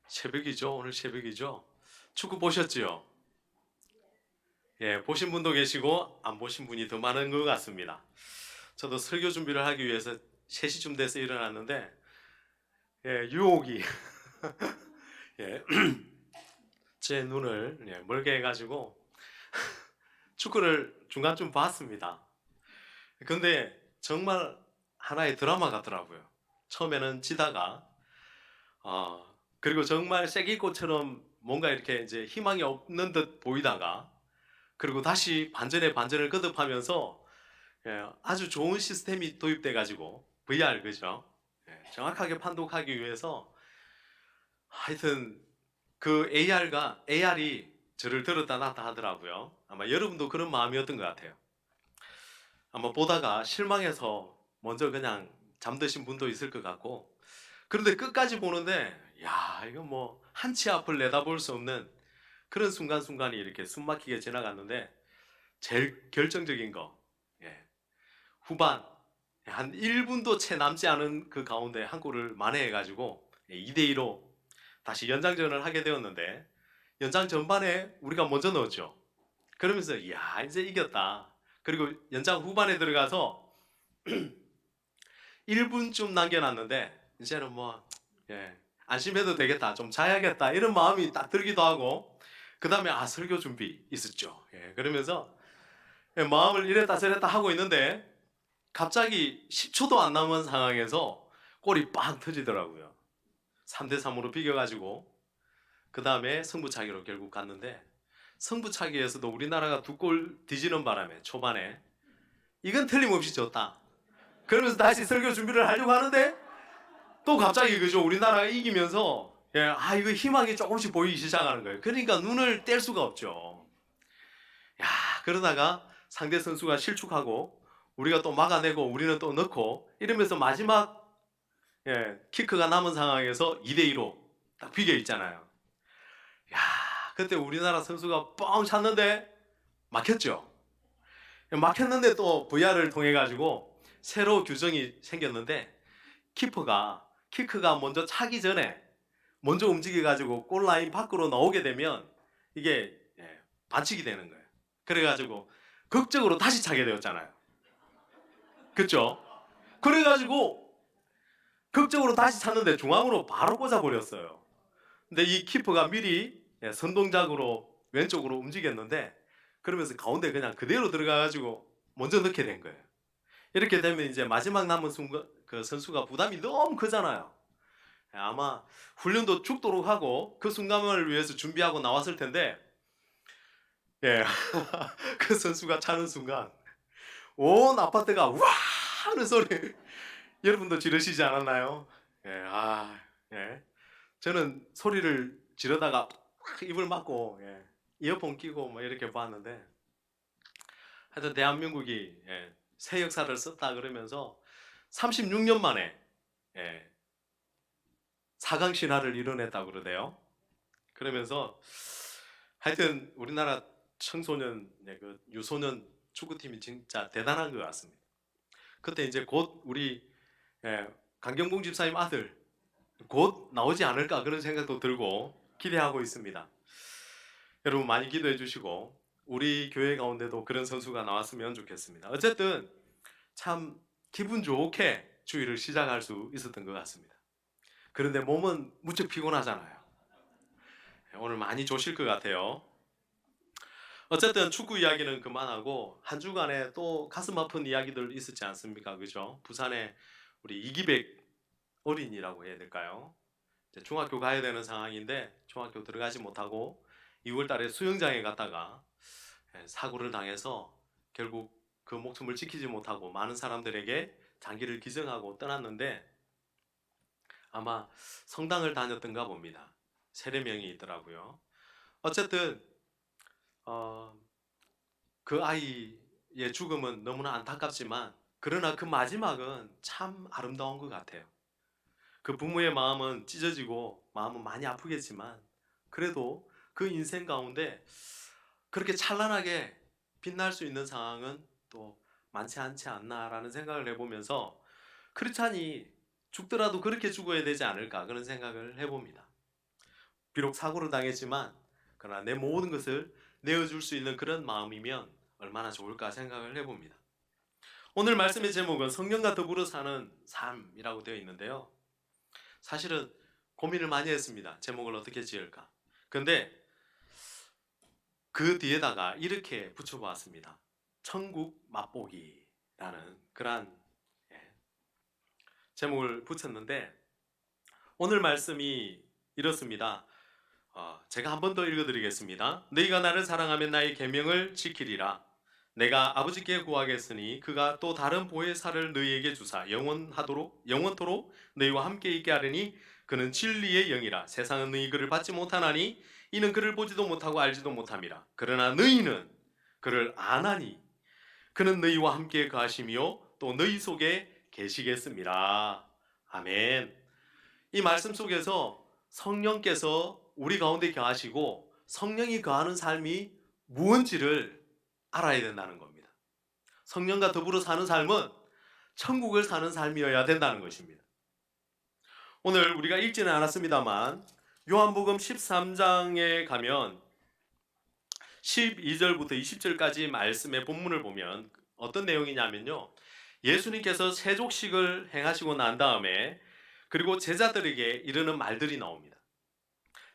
새벽이죠. 오늘 새벽이죠. 축구 보셨지요? 예, 보신 분도 계시고 안 보신 분이 더 많은 것 같습니다. 저도 설교 준비를 하기 위해서 3시쯤 돼서 일어났는데 예, 유혹이 예, 제 눈을 멀게 해가지고 축구를 중간쯤 봤습니다. 근데 정말 하나의 드라마 같더라고요. 처음에는 지다가 그리고 정말 쐐기꽃처럼 뭔가 이렇게 이제 희망이 없는 듯 보이다가 그리고 다시 반전에 반전을 거듭하면서 아주 좋은 시스템이 도입돼 가지고 VR 그죠? 정확하게 판독하기 위해서 하여튼 그 AR이 저를 들었다 놨다 하더라고요. 아마 여러분도 그런 마음이었던 것 같아요. 아마 보다가 실망해서 먼저 그냥 잠드신 분도 있을 것 같고 그런데 끝까지 보는데 야 이거 뭐 한 치 앞을 내다볼 수 없는 그런 순간순간이 이렇게 숨막히게 지나갔는데 제일 결정적인 거 예, 후반 한 1분도 채 남지 않은 그 가운데 한 골을 만회해가지고 2대2로 다시 연장전을 하게 되었는데 연장 전반에 우리가 먼저 넣었죠. 그러면서 이야 이제 이겼다. 그리고 연장 후반에 들어가서 1분쯤 남겨놨는데 이제는 뭐 안심해도 되겠다. 좀 자야겠다. 이런 마음이 딱 들기도 하고 그 다음에 설교 준비 있었죠. 그러면서 마음을 이랬다 저랬다 하고 있는데 갑자기 10초도 안 남은 상황에서 골이 빵 터지더라고요. 3대3으로 비겨가지고 그 다음에 승부차기로 결국 갔는데 승부차기에서도 우리나라가 2골 뒤지는 바람에 초반에 이건 틀림없이 졌다. 그러면서 다시 설교 준비를 하려고 하는데 또 갑자기 그죠 우리나라가 이기면서 이거 희망이 조금씩 보이기 시작하는 거예요. 그러니까 눈을 뗄 수가 없죠. 야 그러다가 상대 선수가 실축하고 우리가 또 막아내고 우리는 또 넣고 이러면서 마지막 키크가 남은 상황에서 2대2로 딱 비겨 있잖아요. 야 그때 우리나라 선수가 뻥 찼는데 막혔죠. 막혔는데 또 VR을 통해 가지고 새로 규정이 생겼는데 키크가 먼저 차기 전에 먼저 움직여 가지고 골라인 밖으로 나오게 되면 이게 반칙이 되는 거예요. 그래 가지고 극적으로 다시 차게 되었잖아요. 그렇죠? 그래 가지고 극적으로 다시 찼는데 중앙으로 바로 꽂아버렸어요. 근데 이 키퍼가 미리 선동작으로 왼쪽으로 움직였는데 그러면서 가운데 그냥 그대로 들어가가지고 먼저 넣게 된 거예요. 이렇게 되면 이제 마지막 남은 순간 그 선수가 부담이 너무 크잖아요. 아마 훈련도 죽도록 하고 그 순간을 위해서 준비하고 나왔을 텐데 예, 그 선수가 차는 순간 온 아파트가 와 하는 소리 여러분도 지르시지 않았나요? 예, 예. 저는 소리를 지르다가 입을 막고 이어폰 끼고 뭐 이렇게 봤는데 하여튼 대한민국이 새 역사를 썼다 그러면서 36년 만에 4강 신화를 이뤄냈다 그러대요. 그러면서 하여튼 우리나라 청소년 그 유소년 축구팀이 진짜 대단한 것 같습니다. 그때 이제 곧 우리 강경봉 집사님 아들 곧 나오지 않을까 그런 생각도 들고 기대하고 있습니다. 여러분 많이 기도해 주시고 우리 교회 가운데도 그런 선수가 나왔으면 좋겠습니다. 어쨌든 참 기분 좋게 주일을 시작할 수 있었던 것 같습니다. 그런데 몸은 무척 피곤하잖아요. 오늘 많이 조실 것 같아요. 어쨌든 축구 이야기는 그만하고 한 주간에 또 가슴 아픈 이야기들 있었지 않습니까? 그죠? 부산에 우리 이기백 어린이라고 해야 될까요? 이제 중학교 가야 되는 상황인데 중학교 들어가지 못하고 2월 달에 수영장에 갔다가 사고를 당해서 결국 그 목숨을 지키지 못하고 많은 사람들에게 장기를 기증하고 떠났는데 아마 성당을 다녔던가 봅니다. 세례명이 있더라고요. 어쨌든 그 아이의 죽음은 너무나 안타깝지만 그러나 그 마지막은 참 아름다운 것 같아요. 그 부모의 마음은 찢어지고 마음은 많이 아프겠지만 그래도 그 인생 가운데 그렇게 찬란하게 빛날 수 있는 상황은 또 많지 않지 않나라는 생각을 해보면서 크리스찬이 죽더라도 그렇게 죽어야 되지 않을까 그런 생각을 해봅니다. 비록 사고를 당했지만 그러나 내 모든 것을 내어줄 수 있는 그런 마음이면 얼마나 좋을까 생각을 해봅니다. 오늘 말씀의 제목은 성령과 더불어 사는 삶이라고 되어 있는데요. 사실은 고민을 많이 했습니다. 제목을 어떻게 지을까. 근데 그 뒤에다가 이렇게 붙여보았습니다. 천국 맛보기라는 그러한 제목을 붙였는데 오늘 말씀이 이렇습니다. 제가 한 번 더 읽어드리겠습니다. 너희가 나를 사랑하면 나의 계명을 지키리라. 내가 아버지께 구하겠으니 그가 또 다른 보혜사를 너희에게 주사 영원토록 너희와 함께 있게 하리니 그는 진리의 영이라. 세상은 너희 그를 받지 못하나니 이는 그를 보지도 못하고 알지도 못함이라. 그러나 너희는 그를 아나니 그는 너희와 함께 거하시며 또 너희 속에 계시겠습니다. 아멘. 이 말씀 속에서 성령께서 우리 가운데 거하시고 성령이 거하는 삶이 무언지를 알아야 된다는 겁니다. 성령과 더불어 사는 삶은 천국을 사는 삶이어야 된다는 것입니다. 오늘 우리가 읽지는 않았습니다만 요한복음 13장에 가면 12절부터 20절까지 말씀의 본문을 보면 어떤 내용이냐면요. 예수님께서 세족식을 행하시고 난 다음에 그리고 제자들에게 이르는 말들이 나옵니다.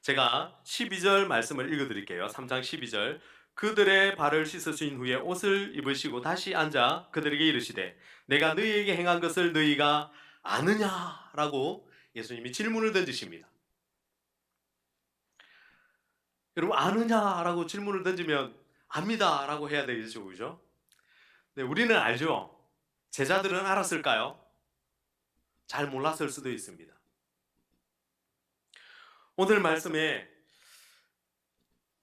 제가 12절 말씀을 읽어드릴게요. 3장 12절. 그들의 발을 씻으신 후에 옷을 입으시고 다시 앉아 그들에게 이르시되 내가 너희에게 행한 것을 너희가 아느냐? 라고 예수님이 질문을 던지십니다. 여러분 아느냐? 라고 질문을 던지면 압니다 라고 해야 되겠죠. 그죠? 네, 우리는 알죠. 제자들은 알았을까요? 잘 몰랐을 수도 있습니다. 오늘 말씀에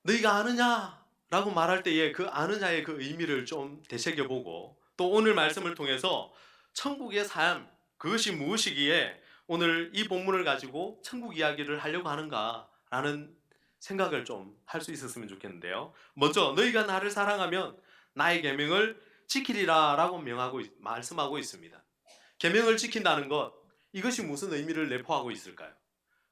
너희가 아느냐? 라고 말할 때에 그 아느냐의 그 의미를 좀 되새겨보고 또 오늘 말씀을 통해서 천국의 삶, 그것이 무엇이기에 오늘 이 본문을 가지고 천국 이야기를 하려고 하는가라는 생각을 좀 할 수 있었으면 좋겠는데요. 먼저 너희가 나를 사랑하면 나의 계명을 지키리라 라고 말씀하고 있습니다. 계명을 지킨다는 것, 이것이 무슨 의미를 내포하고 있을까요?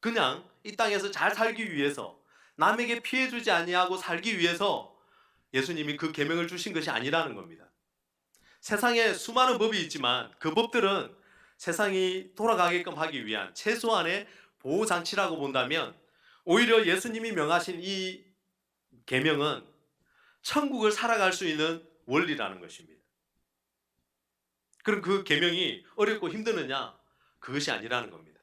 그냥 이 땅에서 잘 살기 위해서 남에게 피해주지 아니하고 살기 위해서 예수님이 그 계명을 주신 것이 아니라는 겁니다. 세상에 수많은 법이 있지만 그 법들은 세상이 돌아가게끔 하기 위한 최소한의 보호장치라고 본다면 오히려 예수님이 명하신 이 계명은 천국을 살아갈 수 있는 원리라는 것입니다. 그럼 그 계명이 어렵고 힘드느냐? 그것이 아니라는 겁니다.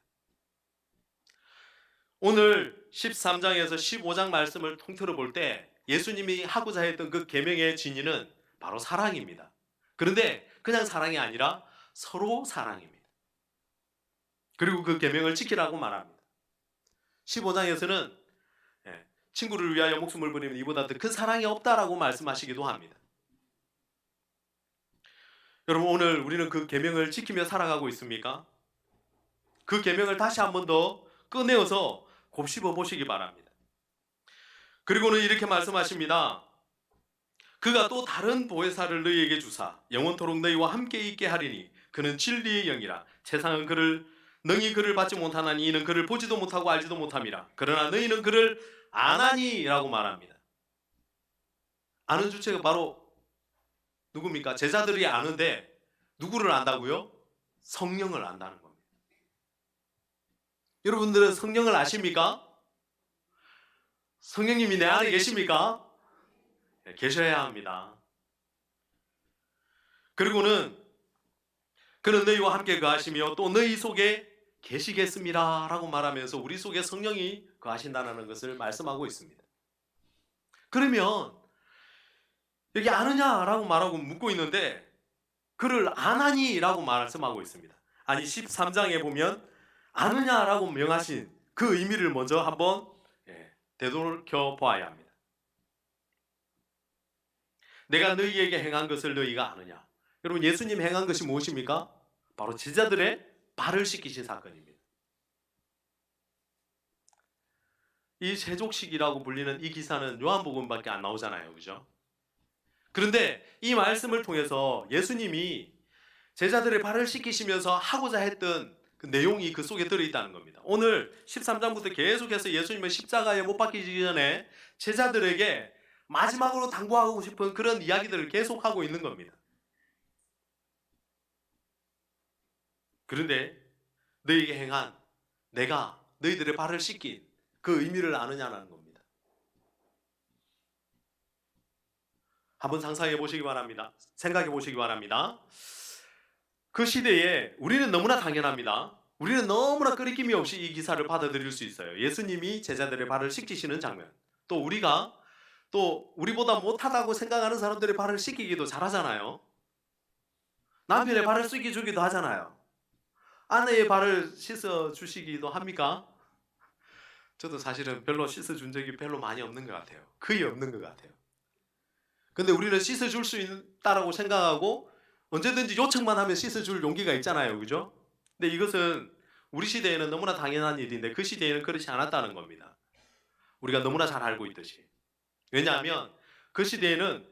오늘 13장에서 15장 말씀을 통틀어 볼 때 예수님이 하고자 했던 그 계명의 진리는 바로 사랑입니다. 그런데 그냥 사랑이 아니라 서로 사랑입니다. 그리고 그 계명을 지키라고 말합니다. 15장에서는 친구를 위하여 목숨을 버리면 이보다 더 큰 사랑이 없다라고 말씀하시기도 합니다. 여러분 오늘 우리는 그 계명을 지키며 살아가고 있습니까? 그 계명을 다시 한 번 더 꺼내어서 곱씹어 보시기 바랍니다. 그리고는 이렇게 말씀하십니다. 그가 또 다른 보혜사를 너희에게 주사 영원토록 너희와 함께 있게 하리니 그는 진리의 영이라. 세상은 너희 그를 받지 못하나니 이는 그를 보지도 못하고 알지도 못함이라. 그러나 너희는 그를 아나니 라고 말합니다. 아는 주체가 바로 누굽니까? 제자들이 아는데 누구를 안다고요? 성령을 안다는 겁니다. 여러분들은 성령을 아십니까? 성령님이 내 안에 계십니까? 네, 계셔야 합니다. 그리고는 그는 너희와 함께 거하시며 또 너희 속에 계시겠습니다 라고 말하면서 우리 속에 성령이 거하신다는 것을 말씀하고 있습니다. 그러면 여기 아느냐 라고 말하고 묻고 있는데 그를 아나니 라고 말씀하고 있습니다. 아니 13장에 보면 아느냐 라고 명하신 그 의미를 먼저 한번 되돌켜 보아야 합니다. 내가 너희에게 행한 것을 너희가 아느냐. 여러분 예수님 행한 것이 무엇입니까? 바로 제자들의 발을 씻기신 사건입니다. 이 세족식이라고 불리는 이 기사는 요한복음밖에 안 나오잖아요. 그죠? 그런데 이 말씀을 통해서 예수님이 제자들의 발을 씻기시면서 하고자 했던 그 그 내용이 그 속에 들어있다는 겁니다. 오늘 13장부터 계속해서 예수님은 십자가에 못 박히기 전에 제자들에게 마지막으로 당부하고 싶은 그런 이야기들을 계속하고 있는 겁니다. 그런데 너희에게 행한 내가 너희들의 발을 씻긴 그 의미를 아느냐는 겁니다. 한번 상상해 보시기 바랍니다. 생각해 보시기 바랍니다. 그 시대에 우리는 너무나 당연합니다. 우리는 너무나 끄리낌이 없이 이 기사를 받아들일 수 있어요. 예수님이 제자들의 발을 씻기시는 장면. 또 우리가 또 우리보다 못하다고 생각하는 사람들의 발을 씻기기도 잘하잖아요. 남편의 발을 씻겨주기도 하잖아요. 아내의 발을 씻어주시기도 합니까? 저도 사실은 별로 씻어준 적이 별로 많이 없는 것 같아요. 거의 없는 것 같아요. 근데 우리는 씻어줄 수 있다라고 생각하고 언제든지 요청만 하면 씻어줄 용기가 있잖아요. 그죠? 근데 이것은 우리 시대에는 너무나 당연한 일인데 그 시대에는 그렇지 않았다는 겁니다. 우리가 너무나 잘 알고 있듯이. 왜냐하면 그 시대에는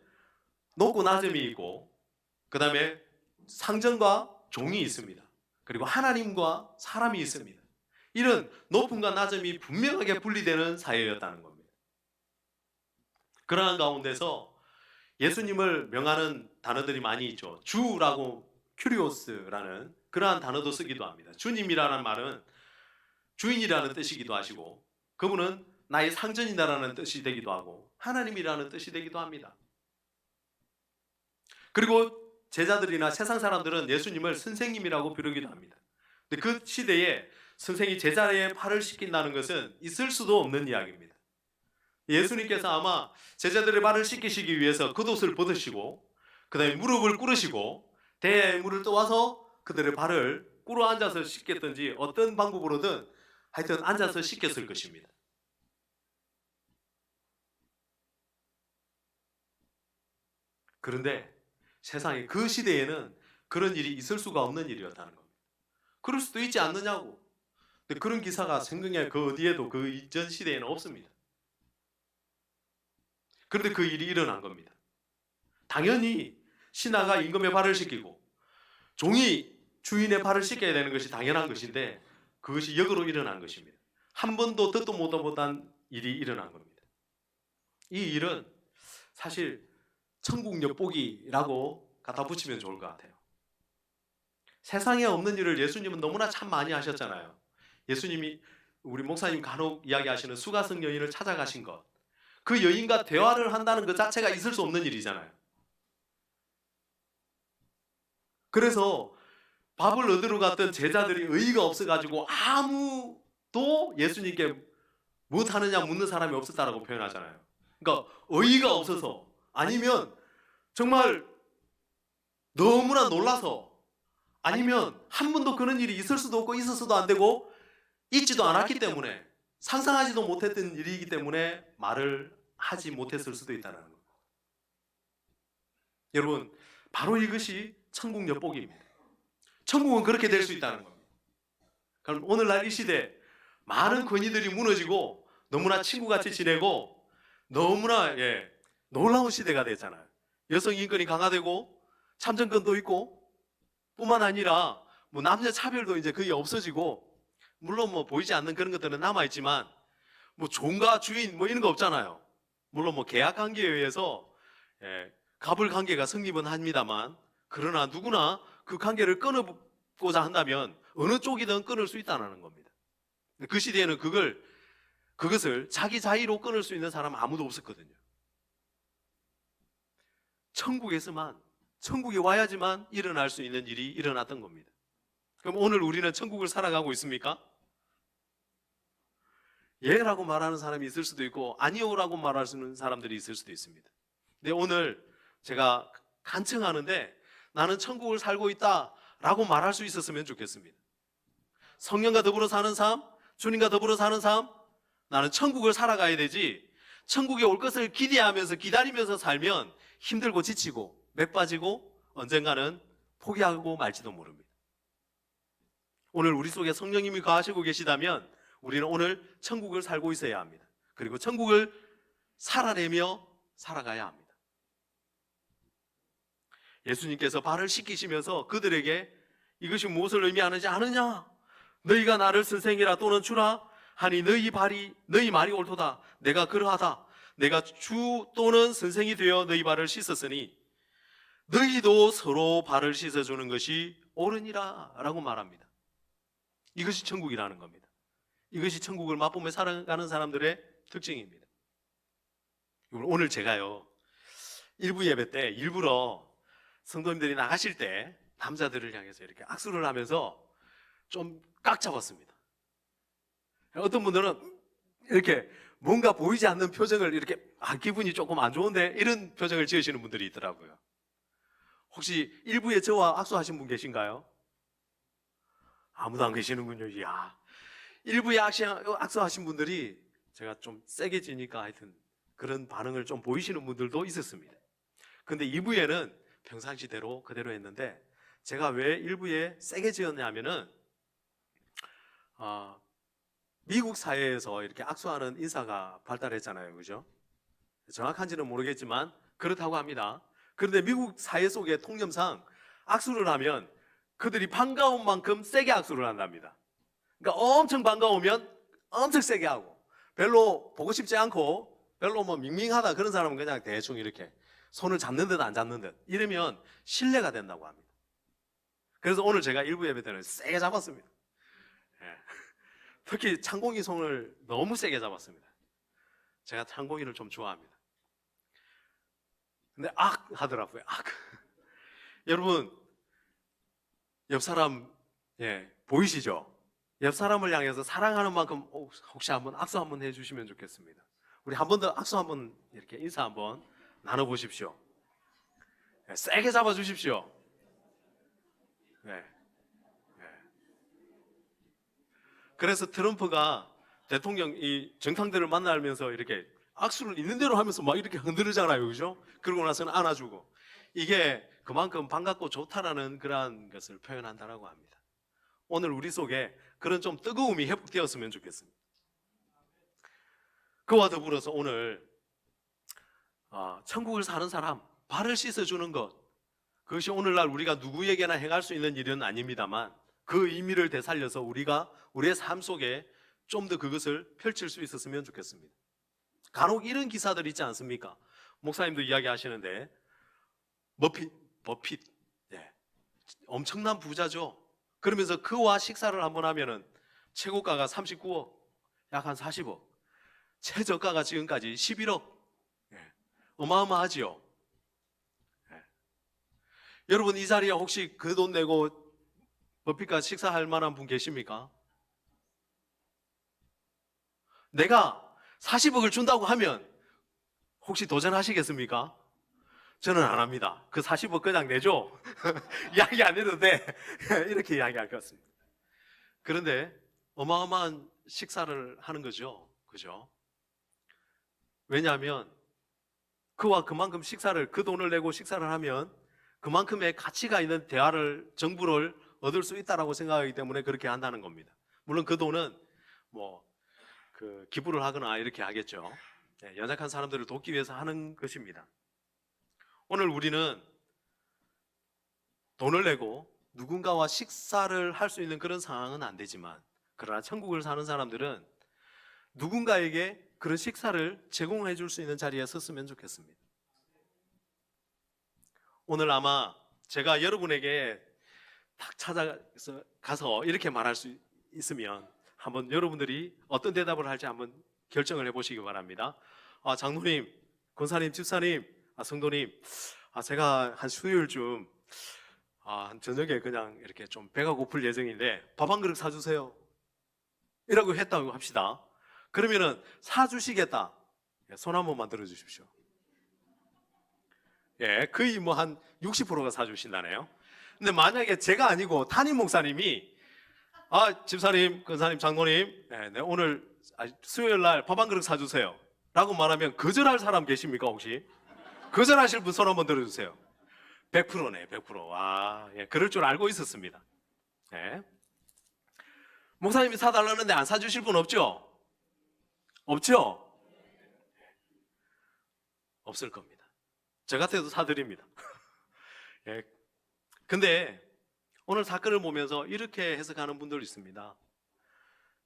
높고 낮음이 있고 그 다음에 상전과 종이 있습니다. 그리고 하나님과 사람이 있습니다. 이런 높음과 낮음이 분명하게 분리되는 사회였다는 겁니다. 그러한 가운데서 예수님을 명하는 단어들이 많이 있죠. 주라고 큐리오스라는 그러한 단어도 쓰기도 합니다. 주님이라는 말은 주인이라는 뜻이기도 하시고 그분은 나의 상전이다라는 뜻이 되기도 하고 하나님이라는 뜻이 되기도 합니다. 그리고 제자들이나 세상 사람들은 예수님을 선생님이라고 부르기도 합니다. 근데 그 시대에 선생이 제자의 팔을 씻긴다는 것은 있을 수도 없는 이야기입니다. 예수님께서 아마 제자들의 발을 씻기시기 위해서 겉옷을 벗으시고 그 다음에 무릎을 꿇으시고 대야에 물을 떠와서 그들의 발을 꿇어 앉아서 씻겼든지 어떤 방법으로든 하여튼 앉아서 씻겼을 것입니다. 그런데 세상에 그 시대에는 그런 일이 있을 수가 없는 일이었다는 겁니다. 그럴 수도 있지 않느냐고. 근데 그런 기사가 성경에 그 어디에도 그 이전 시대에는 없습니다. 그런데 그 일이 일어난 겁니다. 당연히 신하가 임금의 발을 씻기고 종이 주인의 발을 씻겨야 되는 것이 당연한 것인데 그것이 역으로 일어난 것입니다. 한 번도 듣도 못한 일이 일어난 겁니다. 이 일은 사실 천국 엿보기라고 갖다 붙이면 좋을 것 같아요. 세상에 없는 일을 예수님은 너무나 참 많이 하셨잖아요. 예수님이 우리 목사님 간혹 이야기하시는 수가성 여인을 찾아가신 것, 그 여인과 대화를 한다는 것 자체가 있을 수 없는 일이잖아요. 그래서 밥을 얻으러 갔던 제자들이 의의가 없어가지고 아무도 예수님께 무엇하느냐 묻는 사람이 없었다라고 표현하잖아요. 그러니까 의의가 없어서 아니면 정말 너무나 놀라서 아니면 한 번도 그런 일이 있을 수도 없고 있었어도 안 되고 있지도 않았기 때문에 상상하지도 못했던 일이기 때문에 말을 하지 못했을 수도 있다는 겁니다. 여러분, 바로 이것이 천국 엿보기입니다. 천국은 그렇게 될 수 있다는 겁니다. 그럼 오늘날 이 시대 많은 권위들이 무너지고 너무나 친구같이 지내고 너무나 놀라운 시대가 됐잖아요. 여성 인권이 강화되고 참정권도 있고 뿐만 아니라 뭐 남녀 차별도 이제 거의 없어지고 물론 뭐 보이지 않는 그런 것들은 남아있지만 뭐 종과 주인 뭐 이런 거 없잖아요. 물론 뭐 계약 관계에 의해서 갑을 관계가 성립은 합니다만 그러나 누구나 그 관계를 끊어보자 한다면 어느 쪽이든 끊을 수 있다는 겁니다. 그 시대에는 그것을 자기 자의로 끊을 수 있는 사람은 아무도 없었거든요. 천국에서만 천국에 와야지만 일어날 수 있는 일이 일어났던 겁니다. 그럼 오늘 우리는 천국을 살아가고 있습니까? 예라고 말하는 사람이 있을 수도 있고 아니요라고 말하는 사람들이 있을 수도 있습니다. 근데 오늘 제가 간청하는데 나는 천국을 살고 있다라고 말할 수 있었으면 좋겠습니다. 성령과 더불어 사는 삶, 주님과 더불어 사는 삶, 나는 천국을 살아가야 되지 천국에 올 것을 기대하면서 기다리면서 살면 힘들고 지치고 맥 빠지고 언젠가는 포기하고 말지도 모릅니다. 오늘 우리 속에 성령님이 거하시고 계시다면 우리는 오늘 천국을 살고 있어야 합니다. 그리고 천국을 살아내며 살아가야 합니다. 예수님께서 발을 씻기시면서 그들에게 이것이 무엇을 의미하는지 아느냐? 너희가 나를 선생이라 또는 주라 하니 너희 말이 옳도다. 내가 그러하다. 내가 주 또는 선생이 되어 너희 발을 씻었으니 너희도 서로 발을 씻어주는 것이 옳으니라 라고 말합니다. 이것이 천국이라는 겁니다. 이것이 천국을 맛보며 살아가는 사람들의 특징입니다. 오늘 제가요, 일부 예배 때 일부러 성도님들이 나가실 때 남자들을 향해서 이렇게 악수를 하면서 좀 깍 잡았습니다. 어떤 분들은 이렇게 뭔가 보이지 않는 표정을 이렇게 기분이 조금 안 좋은데 이런 표정을 지으시는 분들이 있더라고요. 혹시 일부에 저와 악수하신 분 계신가요? 아무도 안 계시는군요. 이야. 일부에 악수하신 분들이 제가 좀 세게 지니까 하여튼 그런 반응을 좀 보이시는 분들도 있었습니다. 근데 2부에는 평상시대로 그대로 했는데 제가 왜 1부에 세게 지었냐면은 미국 사회에서 이렇게 악수하는 인사가 발달했잖아요. 그죠? 정확한지는 모르겠지만 그렇다고 합니다. 그런데 미국 사회 속의 통념상 악수를 하면 그들이 반가운 만큼 세게 악수를 한답니다. 그러니까 엄청 반가우면 엄청 세게 하고 별로 보고 싶지 않고 별로 뭐 밍밍하다 그런 사람은 그냥 대충 이렇게 손을 잡는 듯 안 잡는 듯 이러면 신뢰가 된다고 합니다. 그래서 오늘 제가 일부 예배 때는 세게 잡았습니다. 예. 특히 창공이 손을 너무 세게 잡았습니다. 제가 창공이를 좀 좋아합니다. 근데 하더라고요. 여러분 옆 사람 보이시죠? 옆 사람을 향해서 사랑하는 만큼 혹시 한번 악수 한번 해주시면 좋겠습니다. 우리 한 번 더 악수 한번 이렇게 인사 한번 나눠보십시오. 세게 잡아주십시오. 그래서 트럼프가 대통령 이 정상들을 만나면서 이렇게 악수를 있는 대로 하면서 막 이렇게 흔들잖아요. 그죠? 그러고 나서는 안아주고. 이게 그만큼 반갑고 좋다라는 그러한 것을 표현한다라고 합니다. 오늘 우리 속에 그런 좀 뜨거움이 회복되었으면 좋겠습니다. 그와 더불어서 오늘 천국을 사는 사람 발을 씻어주는 것, 그것이 오늘날 우리가 누구에게나 행할 수 있는 일은 아닙니다만 그 의미를 되살려서 우리가 우리의 삶 속에 좀 더 그것을 펼칠 수 있었으면 좋겠습니다. 간혹 이런 기사들 있지 않습니까? 목사님도 이야기하시는데 버핏 엄청난 부자죠. 그러면서 그와 식사를 한번 하면은 최고가가 39억, 약 한 40억, 최저가가 지금까지 11억. 어마어마하지요. 여러분 이 자리에 혹시 그 돈 내고 버핏과 식사할 만한 분 계십니까? 내가 40억을 준다고 하면 혹시 도전하시겠습니까? 저는 안 합니다. 그 40억 그냥 내줘. 이야기 안 해도 돼. 이렇게 이야기할 것 같습니다. 그런데 어마어마한 식사를 하는 거죠. 그죠? 왜냐하면 그와 그만큼 그 돈을 내고 식사를 하면 그만큼의 가치가 있는 정보를 얻을 수 있다라고 생각하기 때문에 그렇게 한다는 겁니다. 물론 그 돈은 기부를 하거나 이렇게 하겠죠. 연약한 사람들을 돕기 위해서 하는 것입니다. 오늘 우리는 돈을 내고 누군가와 식사를 할 수 있는 그런 상황은 안 되지만 그러나 천국을 사는 사람들은 누군가에게 그런 식사를 제공해 줄 수 있는 자리에 섰으면 좋겠습니다. 오늘 아마 제가 여러분에게 딱 찾아가서 이렇게 말할 수 있으면 한번 여러분들이 어떤 대답을 할지 한번 결정을 해보시기 바랍니다. 장로님, 권사님, 집사님, 성도님, 제가 한 수요일쯤 한 저녁에 그냥 이렇게 좀 배가 고플 예정인데 밥 한 그릇 사주세요. 이라고 했다고 합시다. 그러면은 사주시겠다. 손 한 번만 들어주십시오. 거의 뭐 한 60%가 사주신다네요. 근데 만약에 제가 아니고 담임 목사님이 집사님, 권사님, 장로님, 오늘 수요일 날 밥 한 그릇 사주세요 라고 말하면 거절할 사람 계십니까 혹시? 거절하실 분 손 한번 들어주세요. 100%네 100%. 그럴 줄 알고 있었습니다. 목사님이 사달라는데 안 사주실 분 없죠? 없죠? 없을 겁니다. 저 같아도 사드립니다. 근데 오늘 사건을 보면서 이렇게 해석하는 분들 있습니다.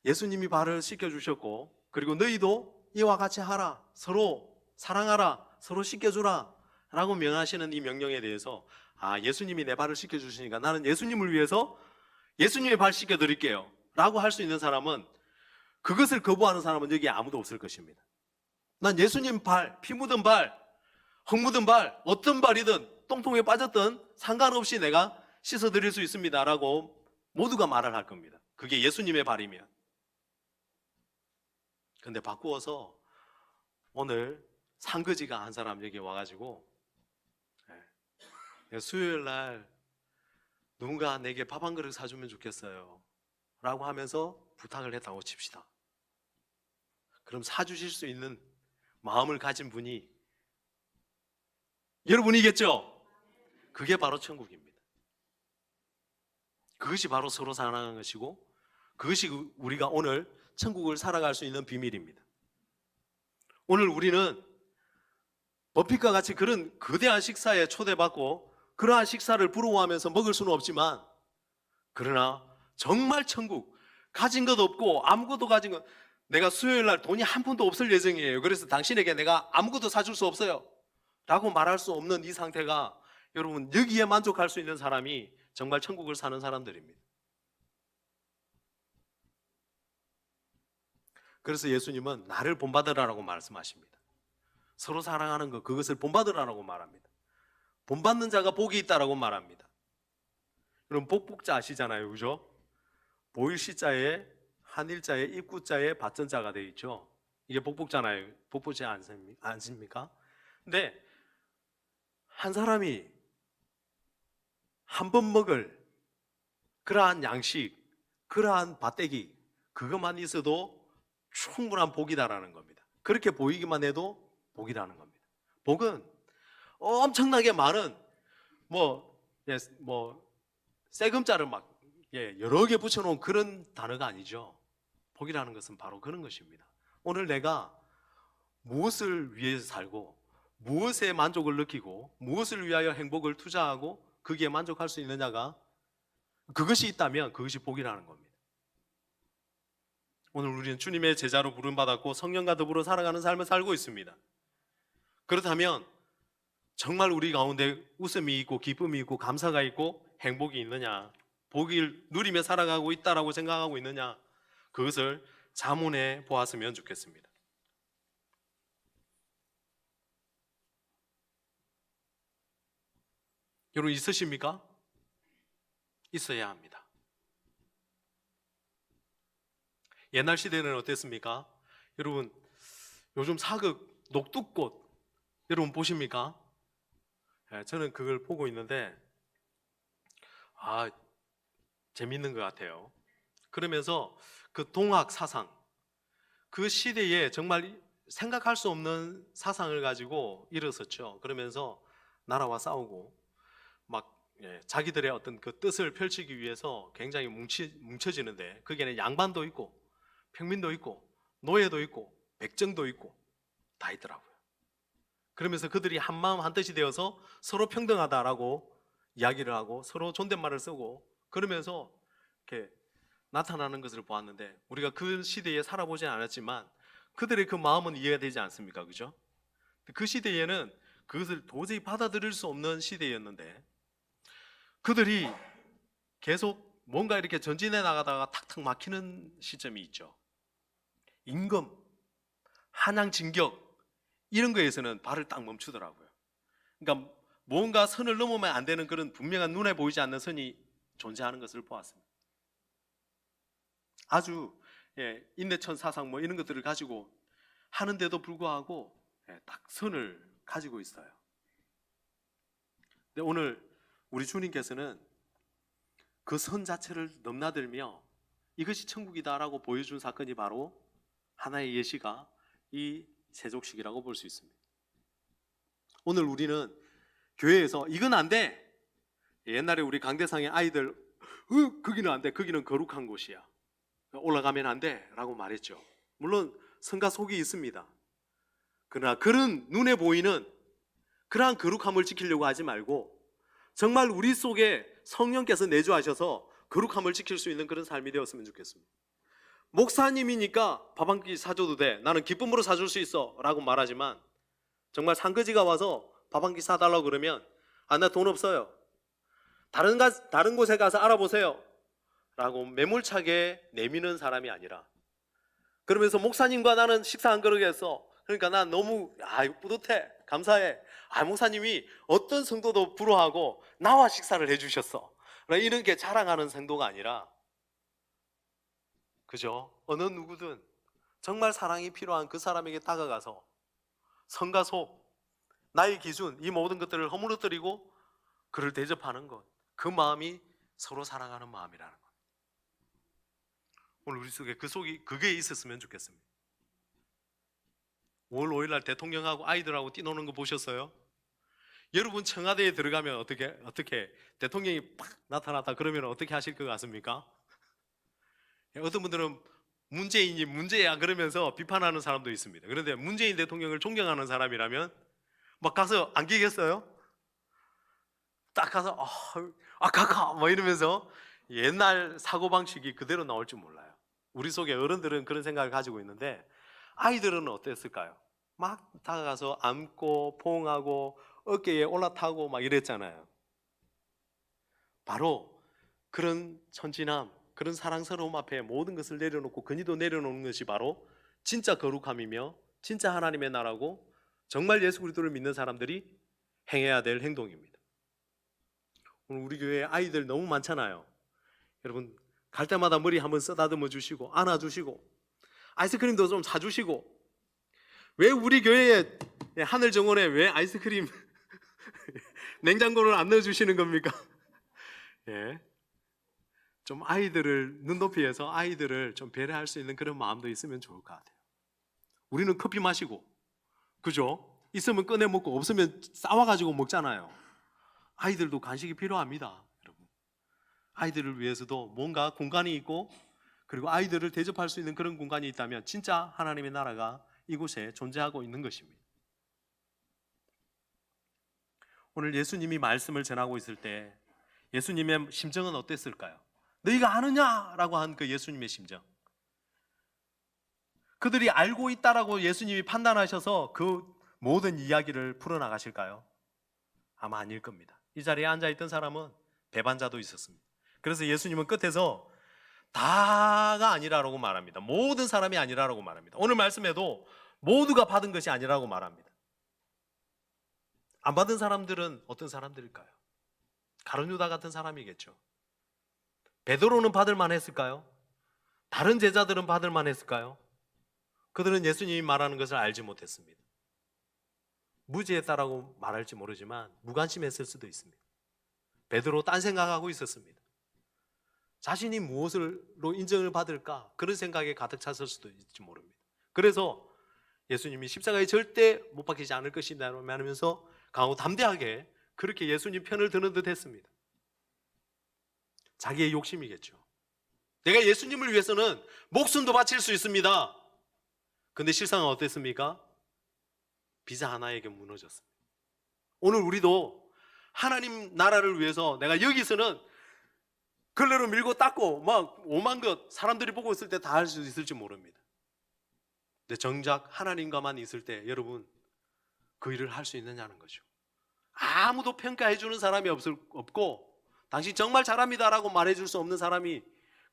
예수님이 발을 씻겨주셨고, 그리고 너희도 이와 같이 하라, 서로 사랑하라, 서로 씻겨주라 라고 명하시는 이 명령에 대해서 예수님이 내 발을 씻겨주시니까 나는 예수님을 위해서 예수님의 발 씻겨드릴게요 라고 할 수 있는 사람은, 그것을 거부하는 사람은 여기 아무도 없을 것입니다. 난 예수님 발, 피 묻은 발, 흙 묻은 발, 어떤 발이든 똥통에 빠졌든 상관없이 내가 씻어드릴 수 있습니다 라고 모두가 말을 할 겁니다. 그게 예수님의 발이면. 근데 바꾸어서 오늘 상거지가 한 사람 여기 와가지고, 수요일 날 누군가 내게 밥 한 그릇 사주면 좋겠어요 라고 하면서 부탁을 했다고 칩시다. 그럼 사주실 수 있는 마음을 가진 분이 여러분이겠죠? 그게 바로 천국입니다. 그것이 바로 서로 사랑하는 것이고, 그것이 우리가 오늘 천국을 살아갈 수 있는 비밀입니다. 오늘 우리는 버핏과 같이 그런 거대한 식사에 초대받고 그러한 식사를 부러워하면서 먹을 수는 없지만, 그러나 정말 천국, 가진 것 없고 아무것도 가진 것, 내가 수요일 날 돈이 한 푼도 없을 예정이에요, 그래서 당신에게 내가 아무것도 사줄 수 없어요 라고 말할 수 없는 이 상태가, 여러분, 여기에 만족할 수 있는 사람이 정말 천국을 사는 사람들입니다. 그래서 예수님은 나를 본받으라고 말씀하십니다. 서로 사랑하는 것, 그것을 본받으라고 말합니다. 본받는 자가 복이 있다라고 말합니다. 여러분, 복복자 아시잖아요, 그죠? 보일 시자에 한일자에 입구자에 받전자가 되어 있죠. 이게 복복자잖아요. 복복자 않습니까? 근데 한 사람이 한 번 먹을 그러한 양식, 그러한 밭대기, 그것만 있어도 충분한 복이다라는 겁니다. 그렇게 보이기만 해도 복이라는 겁니다. 복은 엄청나게 많은 세금자를 막 여러 개 붙여놓은 그런 단어가 아니죠. 복이라는 것은 바로 그런 것입니다. 오늘 내가 무엇을 위해서 살고, 무엇에 만족을 느끼고, 무엇을 위하여 행복을 투자하고 거기에 만족할 수 있느냐가, 그것이 있다면 그것이 복이라는 겁니다. 오늘 우리는 주님의 제자로 부름받았고 성령과 더불어 살아가는 삶을 살고 있습니다. 그렇다면 정말 우리 가운데 웃음이 있고 기쁨이 있고 감사가 있고 행복이 있느냐, 복을 누리며 살아가고 있다라고 생각하고 있느냐, 그것을 자문해 보았으면 좋겠습니다. 여러분, 있으십니까? 있어야 합니다. 옛날 시대는 어땠습니까? 여러분, 요즘 사극 녹두꽃 여러분 보십니까? 저는 그걸 보고 있는데 재밌는 것 같아요. 그러면서 그 동학 사상, 그 시대에 정말 생각할 수 없는 사상을 가지고 일어섰죠. 그러면서 나라와 싸우고 막 자기들의 어떤 그 뜻을 펼치기 위해서 굉장히 뭉쳐지는데, 거기에는 양반도 있고 평민도 있고 노예도 있고 백정도 있고 다 있더라고요. 그러면서 그들이 한 마음 한 뜻이 되어서 서로 평등하다라고 이야기를 하고 서로 존댓말을 쓰고 그러면서 이렇게 나타나는 것을 보았는데, 우리가 그 시대에 살아보지 않았지만 그들의 그 마음은 이해가 되지 않습니까? 그죠? 그 시대에는 그것을 도저히 받아들일 수 없는 시대였는데, 그들이 계속 뭔가 이렇게 전진해 나가다가 탁탁 막히는 시점이 있죠. 임금, 한양 진격 이런 거에서는 발을 딱 멈추더라고요. 그러니까 뭔가 선을 넘으면 안 되는 그런 분명한 눈에 보이지 않는 선이 존재하는 것을 보았습니다. 아주 인내천 사상 이런 것들을 가지고 하는데도 불구하고 딱 선을 가지고 있어요. 근데 오늘 우리 주님께서는 그 선 자체를 넘나들며 이것이 천국이다라고 보여준 사건이 바로 하나의 예시가 이 세족식이라고 볼 수 있습니다. 오늘 우리는 교회에서 이건 안 돼, 옛날에 우리 강대상의 아이들 거기는 안 돼, 거기는 거룩한 곳이야, 올라가면 안 돼 라고 말했죠. 물론 성가 속이 있습니다. 그러나 그런 눈에 보이는 그러한 거룩함을 지키려고 하지 말고 정말 우리 속에 성령께서 내주하셔서 거룩함을 지킬 수 있는 그런 삶이 되었으면 좋겠습니다. 목사님이니까 밥 한 끼 사줘도 돼. 나는 기쁨으로 사줄 수 있어. 라고 말하지만 정말 상거지가 와서 밥 한 끼 사달라고 그러면 나 돈 없어요. 다른 곳에 가서 알아보세요. 라고 매몰차게 내미는 사람이 아니라 그러면서 목사님과 나는 식사 한 그릇 했어. 그러니까 난 너무 뿌듯해. 감사해. 목사님이 어떤 성도도 부러워하고 나와 식사를 해주셨어. 이런 게 자랑하는 성도가 아니라 그죠? 어느 누구든 정말 사랑이 필요한 그 사람에게 다가가서 성과 속, 나의 기준, 이 모든 것들을 허물어뜨리고 그를 대접하는 것, 그 마음이 서로 사랑하는 마음이라는 것. 오늘 우리 속에 그게 있었으면 좋겠습니다. 5월 5일 날 대통령하고 아이들하고 뛰노는 거 보셨어요? 여러분 청와대에 들어가면 어떻게 대통령이 팍 나타났다 그러면 어떻게 하실 것 같습니까? 어떤 분들은 문재인이 문제야 그러면서 비판하는 사람도 있습니다. 그런데 문재인 대통령을 존경하는 사람이라면 막 가서 안기겠어요? 딱 가서 가까 뭐 이러면서 옛날 사고방식이 그대로 나올 줄 몰라요. 우리 속에 어른들은 그런 생각을 가지고 있는데 아이들은 어땠을까요? 막 다가가서 안고 포옹하고 어깨에 올라타고 막 이랬잖아요. 바로 그런 천진함, 그런 사랑스러움 앞에 모든 것을 내려놓고 근위도 내려놓는 것이 바로 진짜 거룩함이며 진짜 하나님의 나라고 정말 예수 그리스도를 믿는 사람들이 행해야 될 행동입니다. 오늘 우리 교회에 아이들 너무 많잖아요. 여러분 갈 때마다 머리 한번 쓰다듬어 주시고 안아주시고 아이스크림도 좀 사주시고. 왜 우리 교회에 하늘 정원에 왜 아이스크림 냉장고를 안 넣어주시는 겁니까? 예. 좀 아이들을 눈높이에서 아이들을 좀 배려할 수 있는 그런 마음도 있으면 좋을 것 같아요. 우리는 커피 마시고 그죠? 있으면 꺼내 먹고 없으면 싸워가지고 먹잖아요. 아이들도 간식이 필요합니다. 여러분 아이들을 위해서도 뭔가 공간이 있고 그리고 아이들을 대접할 수 있는 그런 공간이 있다면 진짜 하나님의 나라가 이곳에 존재하고 있는 것입니다. 오늘 예수님이 말씀을 전하고 있을 때 예수님의 심정은 어땠을까요? 너희가 아느냐라고 한 그 예수님의 심정. 그들이 알고 있다라고 예수님이 판단하셔서 그 모든 이야기를 풀어나가실까요? 아마 아닐 겁니다. 이 자리에 앉아있던 사람은 배반자도 있었습니다. 그래서 예수님은 끝에서 다가 아니라고 말합니다. 모든 사람이 아니라고 말합니다. 오늘 말씀에도 모두가 받은 것이 아니라고 말합니다. 안 받은 사람들은 어떤 사람들일까요? 가룟 유다 같은 사람이겠죠. 베드로는 받을 만했을까요? 다른 제자들은 받을 만했을까요? 그들은 예수님이 말하는 것을 알지 못했습니다. 무지했다라고 말할지 모르지만 무관심했을 수도 있습니다. 베드로 딴 생각하고 있었습니다. 자신이 무엇으로 인정을 받을까? 그런 생각에 가득 찼을 수도 있을지 모릅니다. 그래서 예수님이 십자가에 절대 못 박히지 않을 것이다 하면서 강하고 담대하게 그렇게 예수님 편을 드는 듯 했습니다. 자기의 욕심이겠죠. 내가 예수님을 위해서는 목숨도 바칠 수 있습니다. 근데 실상은 어땠습니까? 비자 하나에게 무너졌습니다. 오늘 우리도 하나님 나라를 위해서 내가 여기서는 걸레로 밀고 닦고 막 오만 것 사람들이 보고 있을 때 다 할 수 있을지 모릅니다. 근데 정작 하나님과만 있을 때 여러분 그 일을 할 수 있느냐는 거죠. 아무도 평가해 주는 사람이 없고 당신 정말 잘합니다라고 말해줄 수 없는 사람이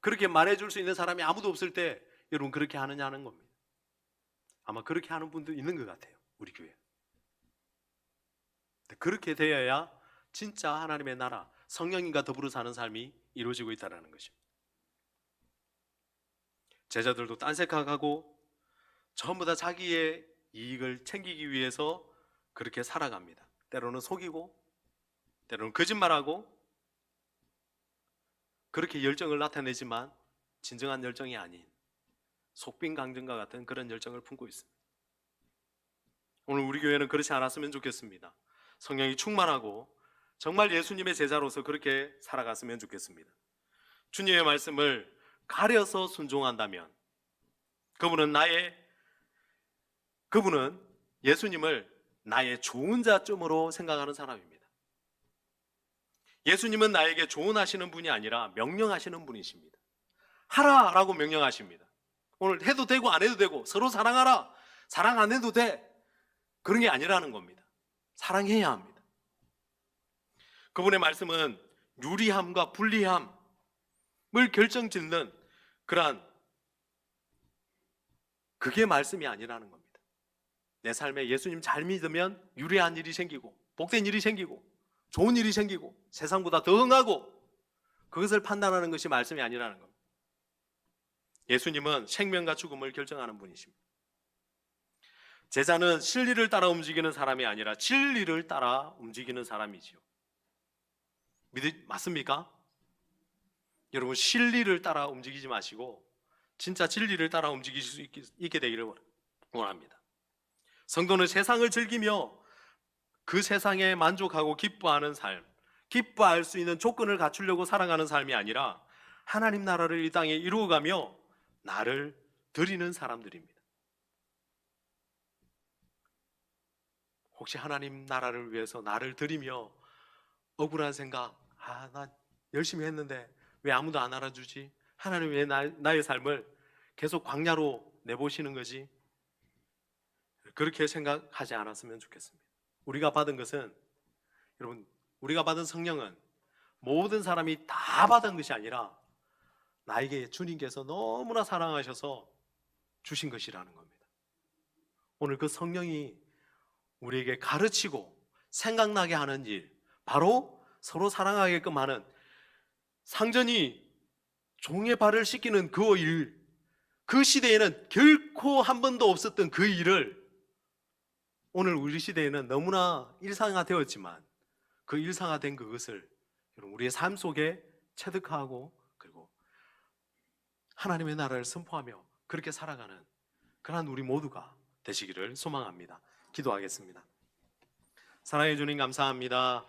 그렇게 말해줄 수 있는 사람이 아무도 없을 때 여러분 그렇게 하느냐는 겁니다. 아마 그렇게 하는 분도 있는 것 같아요. 우리 교회. 그렇게 되어야 진짜 하나님의 나라 성령님과 더불어 사는 삶이 이루어지고 있다는 것입니다. 제자들도 딴 생각하고 전부 다 자기의 이익을 챙기기 위해서 그렇게 살아갑니다. 때로는 속이고 때로는 거짓말하고 그렇게 열정을 나타내지만 진정한 열정이 아닌 속빈강정과 같은 그런 열정을 품고 있습니다. 오늘 우리 교회는 그렇지 않았으면 좋겠습니다. 성령이 충만하고 정말 예수님의 제자로서 그렇게 살아갔으면 좋겠습니다. 주님의 말씀을 가려서 순종한다면 그분은 예수님을 나의 좋은 자쯤으로 생각하는 사람입니다. 예수님은 나에게 조언하시는 분이 아니라 명령하시는 분이십니다. 하라라고 명령하십니다. 오늘 해도 되고 안 해도 되고 서로 사랑하라, 사랑 안 해도 돼, 그런 게 아니라는 겁니다. 사랑해야 합니다. 그분의 말씀은 유리함과 불리함을 결정짓는 그러한, 그게 말씀이 아니라는 겁니다. 내 삶에 예수님 잘 믿으면 유리한 일이 생기고 복된 일이 생기고 좋은 일이 생기고 세상보다 더 흥하고, 그것을 판단하는 것이 말씀이 아니라는 겁니다. 예수님은 생명과 죽음을 결정하는 분이십니다. 제자는 진리를 따라 움직이는 사람이 아니라 진리를 따라 움직이는 사람이지요. 맞습니까? 여러분, 진리를 따라 움직이지 마시고 진짜 진리를 따라 움직일 수 있게 되기를 원합니다. 성도는 세상을 즐기며 그 세상에 만족하고 기뻐하는 삶, 기뻐할 수 있는 조건을 갖추려고 살아가는 삶이 아니라 하나님 나라를 이 땅에 이루어가며 나를 드리는 사람들입니다. 혹시 하나님 나라를 위해서 나를 드리며 억울한 생각, 나 열심히 했는데 왜 아무도 안 알아주지? 하나님 왜 나의 삶을 계속 광야로 내보시는 거지? 그렇게 생각하지 않았으면 좋겠습니다. 우리가 받은 것은, 여러분, 우리가 받은 성령은 모든 사람이 다 받은 것이 아니라 나에게 주님께서 너무나 사랑하셔서 주신 것이라는 겁니다. 오늘 그 성령이 우리에게 가르치고 생각나게 하는 일, 바로 서로 사랑하게끔 하는, 상전이 종의 발을 씻기는 그 일, 그 시대에는 결코 한 번도 없었던 그 일을 오늘 우리 시대에는 너무나 일상화되었지만, 그 일상화된 그것을 여러분 우리의 삶 속에 체득하고 그리고 하나님의 나라를 선포하며 그렇게 살아가는 그러한 우리 모두가 되시기를 소망합니다. 기도하겠습니다. 사랑해 주님 감사합니다.